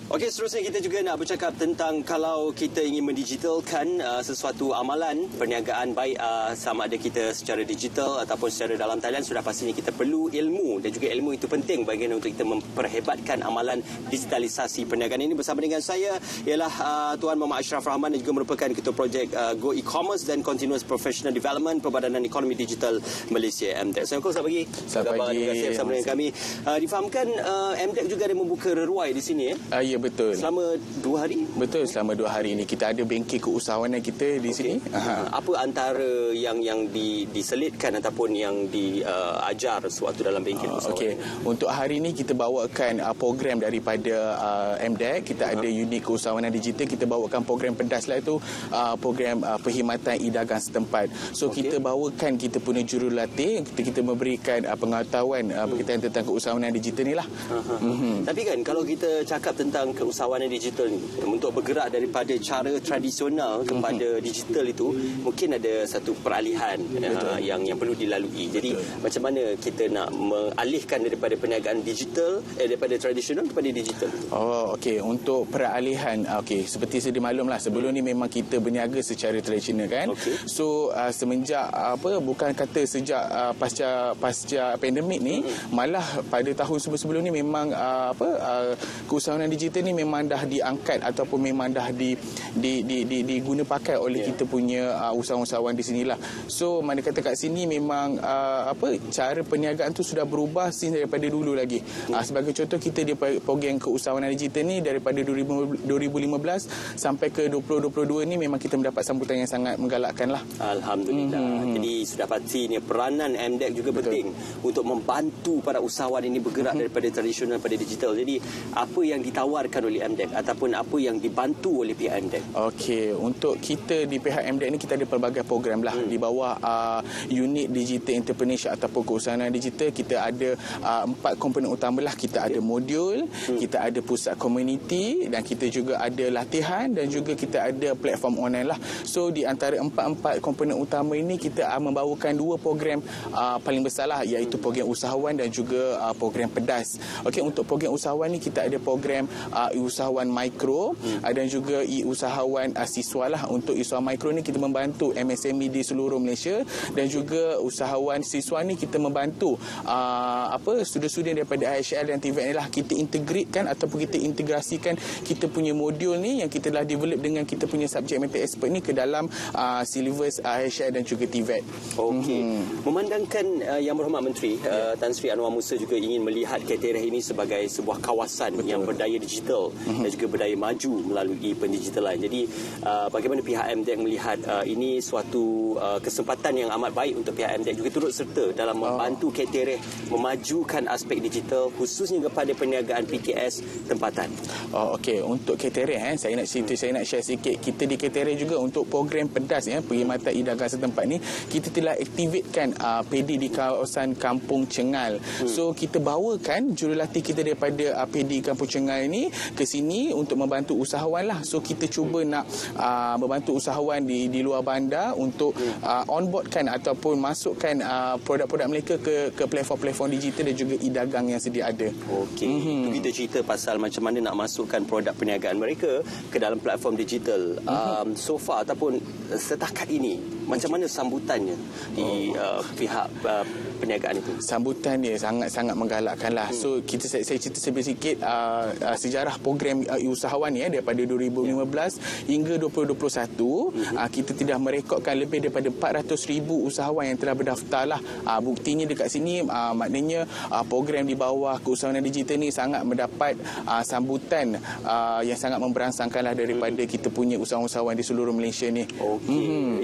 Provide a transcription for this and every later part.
Okey, seterusnya kita juga nak bercakap tentang kalau kita ingin mendigitalkan sesuatu amalan perniagaan, baik sama ada kita secara digital ataupun secara dalam talian, sudah pastinya kita perlu ilmu, dan juga ilmu itu penting bagian untuk kita memperhebatkan amalan digitalisasi perniagaan ini. Bersama dengan saya ialah Tuan Muhammad Ashraf Rahman, dan juga merupakan ketua projek Go E-Commerce dan Continuous Professional Development Perbadanan Ekonomi Digital Malaysia, MDEC. Assalamualaikum, selamat pagi. Selamat pagi. Terima kasih bersama dengan kami. Difahamkan MDEC juga ada membuka reruai di sini. Ya, betul. Selama 2 hari? Betul, selama 2 hari ini kita ada bengkel keusahawanan kita di sini. Apa antara yang diselitkan ataupun yang diajar sewaktu dalam bengkel keusahawanan? Untuk hari ini kita bawakan program daripada MDEC. Kita ada unit keusahawanan digital. Kita bawakan program pedas lah, itu program perkhidmatan e-dagang setempat. So kita bawakan kita punya jurulatih, kita memberikan pengetahuan berkaitan tentang keusahawanan digital ni lah. Tapi kan kalau kita cakap tentang keusahawanan digital ni, untuk bergerak daripada cara tradisional kepada digital itu, mungkin ada satu peralihan yang perlu dilalui. Jadi macam mana kita nak mengalihkan daripada perniagaan digital daripada tradisional kepada digital? Untuk peralihan, seperti sedia maklum lah, sebelum ni memang kita berniaga secara tradisional kan. So semenjak bukan kata sejak pasca pandemik ni, malah pada tahun sebelum ni memang keusahawanan digital ni memang dah diangkat ataupun memang dah diguna pakai oleh kita punya usahawan-usahawan di sinilah. So mana kata kat sini memang cara perniagaan tu sudah berubah daripada dulu lagi. Sebagai contoh, kita di program keusahawanan digital ni daripada 2015 sampai ke 2022 ni memang kita mendapat sambutan yang sangat menggalakkan lah. Alhamdulillah. Jadi sudah pastinya peranan MDEC juga penting untuk membantu para usahawan ini bergerak daripada tradisional pada digital. Jadi apa yang ditawarkan oleh MDEC ataupun apa yang dibantu oleh pihak MDEC? Untuk kita di pihak MDEC ni kita ada pelbagai program lah. Di bawah unit digital entrepreneurship ataupun keusahawanan digital, kita ada 4 komponen utama lah. Kita ada modul, kita ada pusat komuniti, dan kita juga ada latihan, dan juga kita ada platform online lah. So di antara 4 komponen utama ini, kita membawakan 2 program paling besar lah, iaitu program usahawan dan juga program pedas. Untuk program usahawan ni kita ada program usahawan mikro dan juga usahawan siswa lah. Untuk usahawan mikro ni kita membantu MSME di seluruh Malaysia, dan juga usahawan siswa ni kita membantu student-student daripada IHL dan TVET ni lah. Kita integratekan ataupun kita integrasikan kita punya modul ni yang kita telah develop dengan kita punya subjek matter expert ni ke dalam syllabus IHL dan juga TVET. Memandangkan Yang Berhormat Menteri Tan Sri Anwar Musa juga ingin melihat KTRF ini sebagai sebuah kawasan yang berdaya digital dan juga berdaya maju melalui pendigitalan. Jadi bagaimana pihak MDEC melihat ini suatu kesempatan yang amat baik untuk pihak MDEC juga turut serta dalam membantu KTRF memajukan aspek digital, khususnya kepada perniagaan PKS tempatan? Untuk KTRF, saya nak share sikit. Kita di KTRF juga untuk program pedas perkhidmatan e-dagang setempat ni, kita telah aktifkan PD di kawasan Kampung Cengal. So kita bawakan jurulatih kita daripada PD Kampung Cengal ni ke sini untuk membantu usahawan lah. So kita cuba nak membantu usahawan di luar bandar untuk onboardkan ataupun masukkan produk-produk mereka ke platform-platform digital dan juga e-dagang yang sedia ada. Kita cerita pasal macam mana nak masukkan produk perniagaan mereka ke dalam platform digital. So far ataupun setakat ini, macam mana sambutannya di pihak perniagaan itu? Sambutan dia sangat-sangat menggalakkan lah. So saya cerita sedikit sejarah program usahawan ni daripada 2015 hingga 2021. Kita telah merekodkan lebih daripada 400,000 usahawan yang telah berdaftar lah. Buktinya dekat sini, maknanya program di bawah keusahawanan digital ni sangat mendapat sambutan yang sangat memberangsangkan lah daripada kita punya usahawan-usahawan di seluruh Malaysia ni.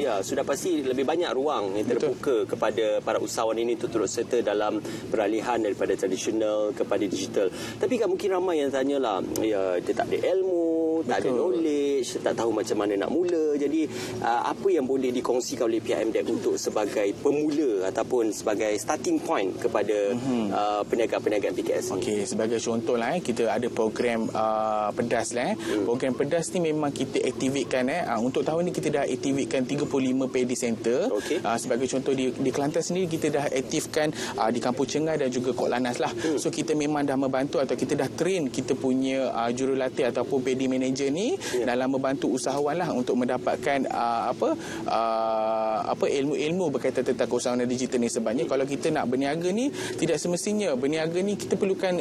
Ya, sudah pasti lebih banyak ruang yang terbuka kepada para usahawan ini untuk turut serta dalam peralihan daripada tradisional kepada digital. Tapi kan mungkin ramai yang tanyalah, ya, dia tak ada ilmu, tak ada knowledge, tak tahu macam mana nak mula. Jadi apa yang boleh dikongsikan oleh pihak MDEC untuk sebagai pemula ataupun sebagai starting point kepada perniagaan-perniagaan PKS ni? Sebagai contoh lah, kita ada program pedas lah. Program pedas ni memang kita aktifkan. Untuk tahun ni kita dah aktifkan 35 PD ready center. Sebagai contoh di Kelantan sendiri kita dah aktifkan di Kampung Cengai dan juga Kok Lanas lah. So kita memang dah membantu atau kita dah train kita punya jurulatih ataupun PD manager ni dalam membantu usahawan lah untuk mendapatkan ilmu-ilmu berkaitan tentang keusahawanan digital ni. Sebabnya kalau kita nak berniaga ni, tidak semestinya berniaga ni kita perlukan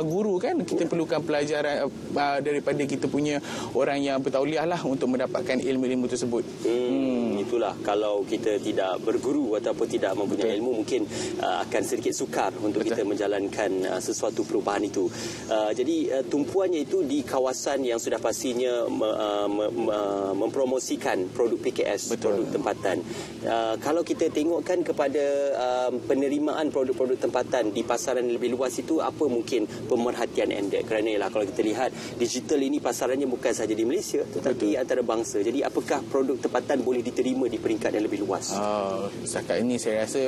guru kan, kita perlukan pelajaran daripada kita punya orang yang bertauliah lah untuk mendapatkan ilmu-ilmu tersebut. Itulah, kalau kita tidak berguru ataupun tidak mempunyai ilmu, mungkin akan sedikit sukar untuk kita menjalankan sesuatu perubahan itu. Jadi tumpuannya itu di kawasan yang sudah pastinya mempromosikan produk PKS, produk tempatan. Kalau kita tengokkan kepada penerimaan produk-produk tempatan di pasaran yang lebih luas itu, apa mungkin pemerhatian MDEC? Kerana kalau kita lihat digital ini pasarannya bukan sahaja di Malaysia tetapi antarabangsa. Jadi apakah produk tempatan boleh diterima di peringkat yang lebih luas? Setakat ini saya rasa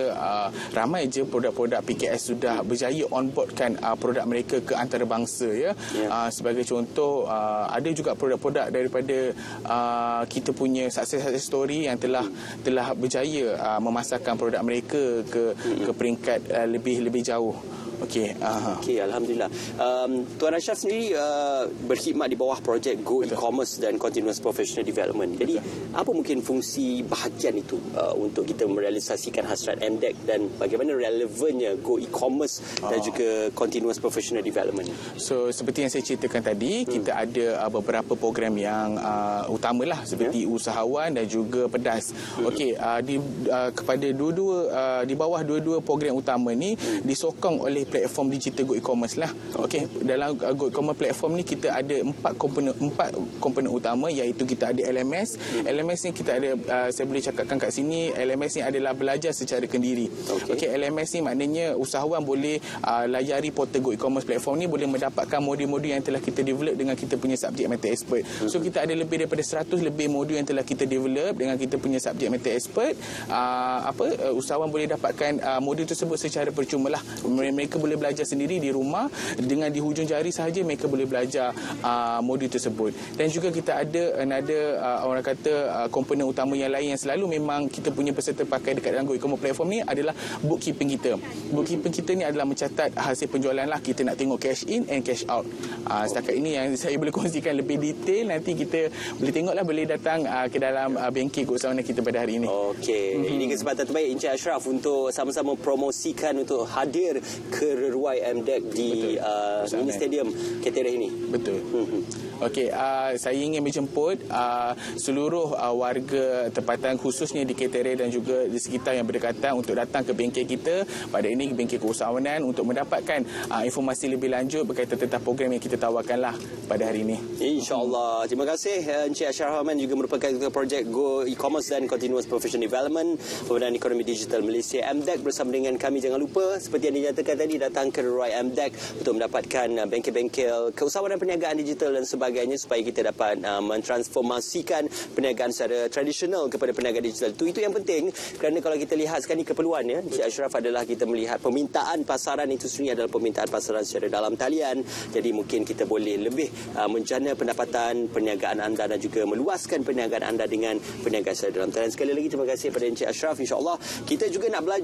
ramai je produk-produk PKS sudah berjaya onboardkan produk mereka ke antarabangsa ya. Sebagai contoh, ada juga produk-produk daripada kita punya success story yang telah berjaya memasarkan produk mereka ke peringkat lebih jauh. Okey, alhamdulillah. Tuan Ashraf sendiri berkhidmat di bawah projek Go E-commerce dan Continuous Professional Development. Jadi apa mungkin fungsi bahagian itu untuk kita merealisasikan hasrat MDEC, dan bagaimana relevannya Go E-commerce dan juga Continuous Professional Development? So seperti yang saya ceritakan tadi, kita ada beberapa program yang utamalah seperti usahawan dan juga pedas. Okey, kepada di bawah dua-dua program utama ni disokong oleh platform digital Go E-commerce lah. Okey, dalam Go E-commerce platform ni kita ada empat komponen utama, iaitu kita ada LMS. LMS ni kita ada, saya boleh cakapkan kat sini, LMS ni adalah belajar secara kendiri. Okey, LMS ni maknanya usahawan boleh layari portal Go E-commerce platform ni, boleh mendapatkan modul-modul yang telah kita develop dengan kita punya subject matter expert. So kita ada lebih daripada 100 lebih modul yang telah kita develop dengan kita punya subject matter expert. Usahawan boleh dapatkan modul tersebut secara percuma lah. Mereka boleh belajar sendiri di rumah, dengan di hujung jari sahaja mereka boleh belajar modul tersebut. Dan juga kita ada orang kata komponen utama yang lain yang selalu memang kita punya peserta pakai dekat dalam Go E-commerce platform ni adalah bookkeeping kita. Bookkeeping kita ni adalah mencatat hasil penjualan lah. Kita nak tengok cash in and cash out. Setakat ini yang saya boleh kongsikan lebih detail. Nanti kita boleh tengoklah, boleh datang ke dalam bengkel keusahawanan kita pada hari ini. Okey, ini kesempatan terbaik Encik Ashraf untuk sama-sama promosikan untuk hadir ke Reruai MDEC di mini stadium Ketereh ini. Betul. Okey, saya ingin menjemput seluruh warga tempatan khususnya di Ketereh dan juga di sekitar yang berdekatan untuk datang ke bengkel kita pada ini, bengkel keusahawanan, untuk mendapatkan informasi lebih lanjut berkaitan tentang program yang kita tawarkanlah pada hari ini. InsyaAllah. Terima kasih Encik Ashraf Rahman, juga merupakan ketua projek Go E-commerce dan Continuous Professional Development Pembinaan Ekonomi Digital Malaysia MDEC, bersama dengan kami. Jangan lupa, seperti yang dinyatakan tadi, datang ke Reruai MDEC untuk mendapatkan bengkel-bengkel keusahawanan perniagaan digital dan sebagainya, supaya kita dapat mentransformasikan perniagaan secara tradisional kepada perniagaan digital. Itu yang penting, kerana kalau kita lihat sekarang ni keperluan ya Encik Ashraf adalah kita melihat permintaan pasaran itu sendiri adalah permintaan pasaran secara dalam talian. Jadi mungkin kita boleh lebih menjana pendapatan perniagaan anda dan juga meluaskan perniagaan anda dengan perniagaan secara dalam talian. Sekali lagi terima kasih kepada Encik Ashraf. InsyaAllah kita juga nak belajar